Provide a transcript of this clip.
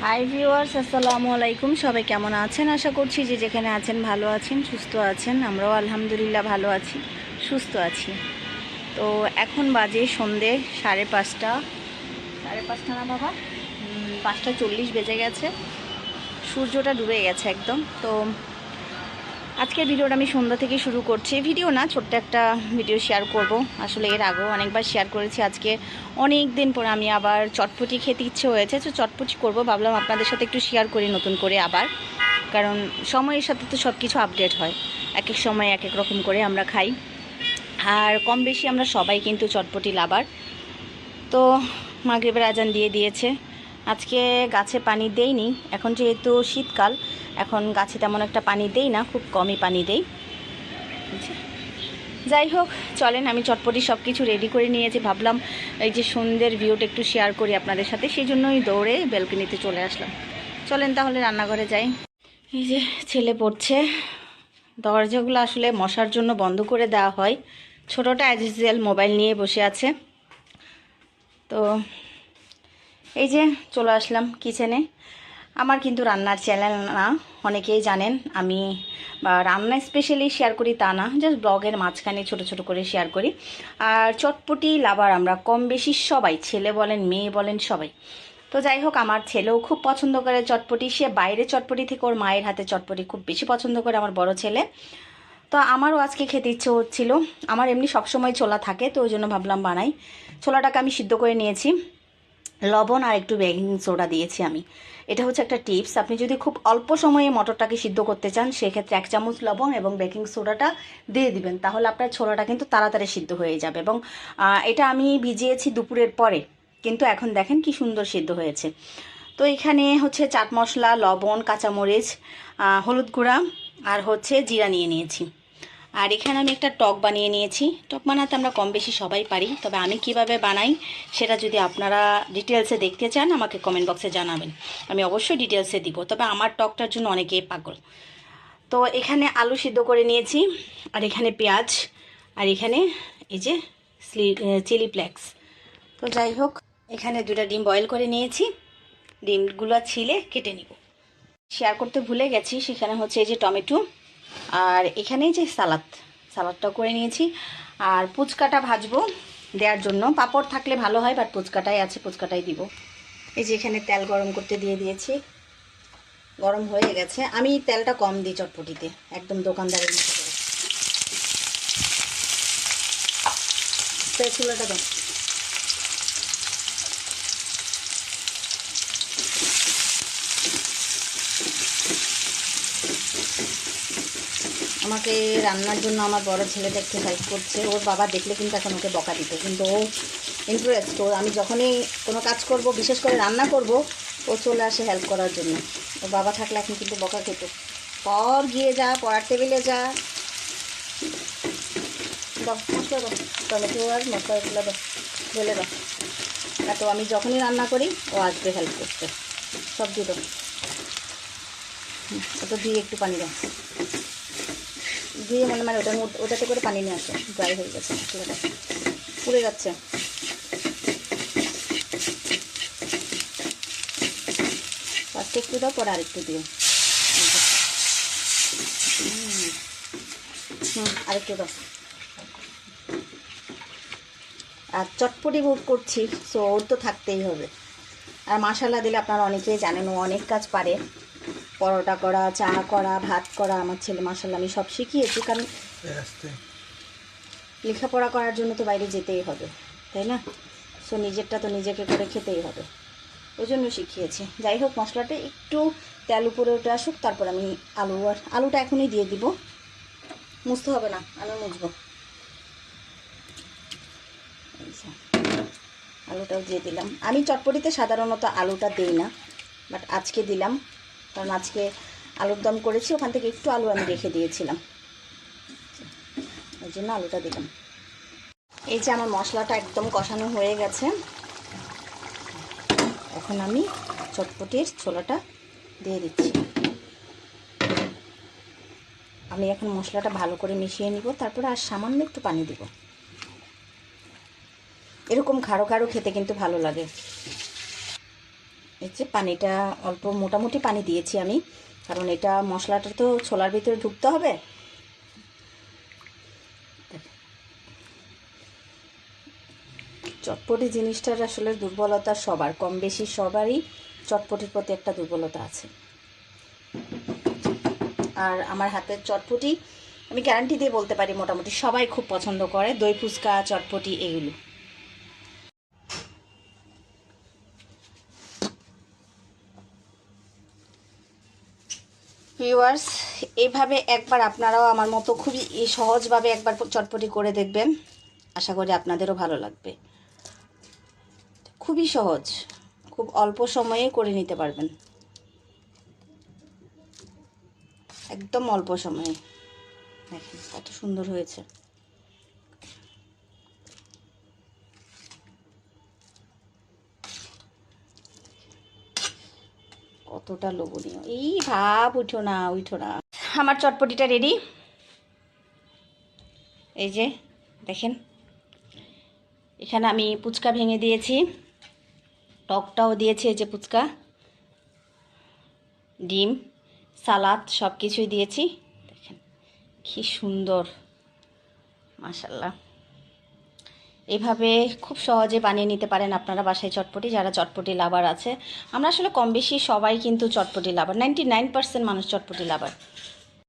Hi viewers, আসসালামু আলাইকুম। সবাই কেমন আছেন? আশা করছি যে যেখানে আছেন ভালো আছেন, সুস্থ আছেন। আমরাও আলহামদুলিল্লাহ ভালো আছি, সুস্থ আছি। তো এখন বাজে সন্ধে 5:30। 5:30 না বাবা, 5:40 বেজে গেছে। সূর্যটা ডুবে গেছে একদম। তো আজকের ভিডিওটা আমি সন্ধ্যা থেকে শুরু করছি। ভিডিও না, ছোট্ট একটা ভিডিও শেয়ার করব। আসলে এর আগেও অনেকবার শেয়ার করেছি। আজকে অনেক দিন পর আমি আবার চটপটি খেতে ইচ্ছে হয়েছে, তো চটপটি করব। ভাবলাম আপনাদের সাথে একটু শেয়ার করি নতুন করে আবার, কারণ সময়ের সাথে তো সব কিছু আপডেট হয়। এক এক সময় এক এক রকম করে আমরা খাই, আর কম বেশি আমরা সবাই কিন্তু চটপটি লাভার। তো মাগরিবের আজান দিয়ে দিয়েছে। আজকে গাছে পানি দেইনি, এখন যেহেতু শীতকাল, এখন গাছে তেমন একটা পানি দেই না, খুব কমই পানি দেই। যাই হোক, চলেন আমি চটপটি সব কিছু রেডি করে নিয়েছি। ভাবলাম এই যে সন্ধ্যের ভিউটা একটু শেয়ার করি আপনাদের সাথে, সেই জন্যই দৌড়ে ব্যালকনিতে চলে আসলাম। চলেন তাহলে রান্নাঘরে যাই। এই যে ছেলে পড়ছে। দরজাগুলো আসলে মশার জন্য বন্ধ করে দেওয়া হয়। ছোটোটা অ্যাজ ইউজুয়াল মোবাইল নিয়ে বসে আছে। তো এই যে চলে আসলাম কিচেনে। আমার কিন্তু রান্নার চ্যানেল না, অনেকেই জানেন। আমি রান্না স্পেশালি শেয়ার করি তা না, জাস্ট ব্লগের মাঝখানে ছোট ছোট করে শেয়ার করি। আর চটপটি লাভার আমরা কম বেশি সবাই, ছেলে বলেন মেয়ে বলেন সবাই। তো যাই হোক, আমার ছেলেও খুব পছন্দ করে চটপটি। সে বাইরে চটপটি থেকে ওর মায়ের হাতে চটপটি খুব বেশি পছন্দ করে, আমার বড় ছেলে। তো আমারও আজকে খেতে ইচ্ছে হচ্ছিল। আমার এমনি সবসময় ছোলা থাকে, তো ওই জন্য ভাবলাম বানাই। ছোলাটাকে আমি সিদ্ধ করে নিয়েছি, লবণ আর একটু বেকিং সোডা দিয়েছি আমি। এটা হচ্ছে একটা টিপস। আপনি যদি খুব অল্প সময়ে মটরটাকে সিদ্ধ করতে চান, সেক্ষেত্রে 1 চামচ লবণ এবং বেকিং সোডাটা দিয়ে দিবেন, তাহলে আপনার ছোলাটা কিন্তু তাড়াতাড়ি সিদ্ধ হয়ে যাবে। এবং এটা আমি ভিজিয়েছি দুপুরের পরে, কিন্তু এখন দেখেন কি সুন্দর সিদ্ধ হয়েছে। তো এখানে হচ্ছে চাট মশলা, লবণ, কাঁচামরিচ, হলুদ গুঁড়া আর হচ্ছে জিরা নিয়ে নিয়েছি। আর এখানে আমি একটা টক বানিয়ে নিয়েছি। টক বানাতে আমরা কম বেশি সবাই পারি, তবে আমি কিভাবে বানাই সেটা যদি আপনারা ডিটেলসে দেখতে চান আমাকে কমেন্ট বক্সে জানাবেন, আমি অবশ্যই ডিটেলসে দিব। তবে আমার টকটার জন্য অনেকেই পাগল। তো এখানে আলু সিদ্ধ করে নিয়েছি, আর এখানে পেঁয়াজ, আর এখানে এই যে চিলি ফ্লেক্স। তো যাই হোক, এখানে 2টা ডিম বয়েল করে নিয়েছি। ডিমগুলো ছিলে কেটে নিব। শেয়ার করতে ভুলে গেছি, সেখানে হচ্ছে এই যে টমেটো, আর এখানে যে সালাদটাও করে নিয়েছি। আর পুচকাটা ভাজবো দেওয়ার জন্য। পাঁপড় থাকলে ভালো হয়, বাট পুচকাটাই আছে, পুচকাটাই দিব। এই যে এখানে তেল গরম করতে দিয়ে দিয়েছি, গরম হয়ে গেছে। আমি তেলটা কম দিই চটপটিতে, একদম দোকানদারের মতো করে। চুলাটা দাও। আমাকে রান্নার জন্য আমার বড় ছেলেটা একটু হেল্প করছে। ওর বাবা দেখলে কিন্তু এখন ওকে বকা দিত, কিন্তু ও ইন্টারেস্ট। ও আমি যখনই কোনো কাজ করব, বিশেষ করে রান্না করব, ও চলে আসে হেল্প করার জন্য। ওর বাবা থাকলে এখন কিন্তু বকা খেত। পর গিয়ে যা, পড়ার টেবিলে যা। দাও মশলা দাও, টমেটো আর মশলাগুলো দাও, ঢেলে দাও। তো আমি যখনই রান্না করি ও আসবে হেল্প করতে। সব দিয়ে দাও। ওটা দিয়ে একটু পানি দাও, দিয়ে মানে ওটাতে করে পানি নিয়ে আসো। ড্রাই হয়ে গেছে, মশলাটা পুড়ে যাচ্ছে। ফার্স্টে একটু দাও, পরে আরেকটু দিও। আরেকটু দাও। আর চটপটি করছি, সো ওর তো থাকতেই হবে। আর মশলা দিলে আপনারা অনেকেই জানেন, ও অনেক কাজ পারে। পরোটা করা, চা করা, ভাত করা। আমার ছেলে মাশাআল্লাহ আমি সব শিখিয়েছি, কারণ লেখাপড়া করার জন্য তো বাইরে যেতেই হবে, তাই না? সো নিজেরটা তো নিজেকে করে খেতেই হবে, ওই জন্য শিখিয়েছি। যাই হোক, মশলাটা একটু তেল উপরে উঠে আসুক, তারপর আমি আলুটা এখনই দিয়ে দিব। মুছতে হবে না, আমি মুছবো। আলুটাও দিয়ে দিলাম। আমি চটপটিতে সাধারণত আলুটা দিই না, বাট আজকে দিলাম, কারণ আজকে আলুর দম করেছি, ওখান থেকে একটু আলু আমি রেখে দিয়েছিলাম, ওই জন্য আলুটা দিলাম। এই যে আমার মশলাটা একদম কষানো হয়ে গেছে। এখন আমি চটপটির ছোলাটা দিয়ে দিচ্ছি। আমি এখন মশলাটা ভালো করে মিশিয়ে নিব, তারপরে আর সামান্য একটু পানি দিব। এরকম খাড়ো খাড়ো খেতে কিন্তু ভালো লাগে। এই যে পানিটা অল্প মোটামুটি পানি দিয়েছি আমি, কারণ এটা মশলাটা তো ছোলার ভিতরে ঢুকতে হবে। চটপটি জিনিসটার আসলে দুর্বলতা সবার, কম বেশি সবারই চটপটির প্রতি একটা দুর্বলতা আছে। আর আমার হাতের চটপটি আমি গ্যারান্টি দিয়ে বলতে পারি মোটামুটি সবাই খুব পছন্দ করে, দই ফুচকা চটপটি এগুলো। ভিউয়ার্স, এইভাবে একবার আপনারাও আমার মতো খুবই সহজভাবে একবার চটপটি করে দেখবেন, আশা করি আপনাদেরও ভালো লাগবে। খুবই সহজ, খুব অল্প সময়ে করে নিতে পারবেন, একদম অল্প সময়ে। দেখেন কত সুন্দর হয়েছে। কতটা লোভনীয়, এই ভাব উঠো না উঠো না। আমার চটপটিটা রেডি। এই যে দেখেন, এখানে আমি ফুচকা ভেঙে দিয়েছি, টকটাও দিয়েছি, এই যে ফুচকা, ডিম, সালাদ সব কিছুই দিয়েছি। দেখেন কি সুন্দর, মাশাল্লাহ। এভাবে খুব সহজে বানিয়ে নিতে পারেন আপনারা বাসায় চটপটি, যারা চটপটি লাভার আছে। আমরা আসলে কম বেশি সবাই কিন্তু চটপটি লাভার, 99% মানুষ চটপটি লাভার।